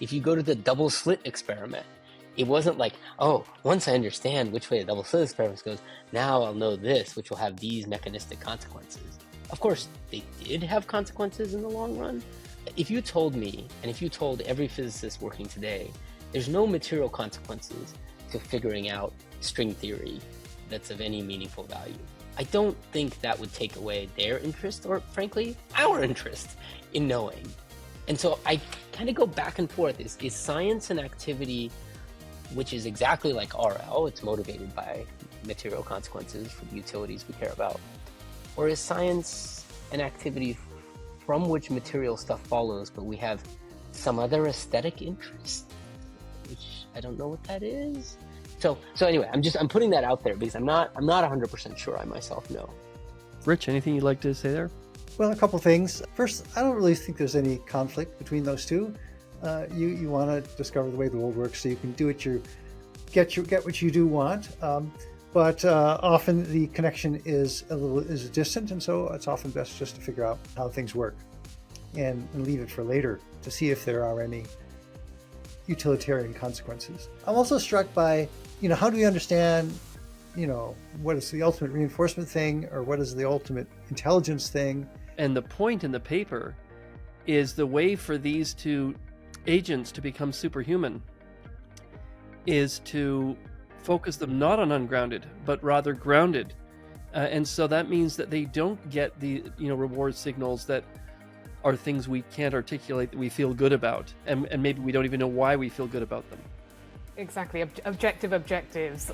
If you go to the double slit experiment, it wasn't like, oh, once I understand which way the double slit experiment goes, now I'll know this, which will have these mechanistic consequences. Of course, they did have consequences in the long run. If you told me, and if you told every physicist working today, there's no material consequences to figuring out string theory that's of any meaningful value, I don't think that would take away their interest, or frankly, our interest in knowing. And so I kind of go back and forth. Is science an activity which is exactly like RL? It's motivated by material consequences for the utilities we care about. Or is science an activity from which material stuff follows, but we have some other aesthetic interest, which I don't know what that is? So anyway, I'm putting that out there because I'm not 100% sure I myself know. Rich, anything you'd like to say there? Well, a couple things. First, I don't really think there's any conflict between those two. You want to discover the way the world works so you can do what get what you do want. But often the connection is distant, and so it's often best just to figure out how things work and leave it for later to see if there are any utilitarian consequences. I'm also struck by, how do we understand, what is the ultimate reinforcement thing, or what is the ultimate intelligence thing? And the point in the paper is the way for these two agents to become superhuman is to focus them not on ungrounded, but rather grounded. And so that means that they don't get the reward signals that are things we can't articulate that we feel good about. And maybe we don't even know why we feel good about them. Exactly. Objective objectives.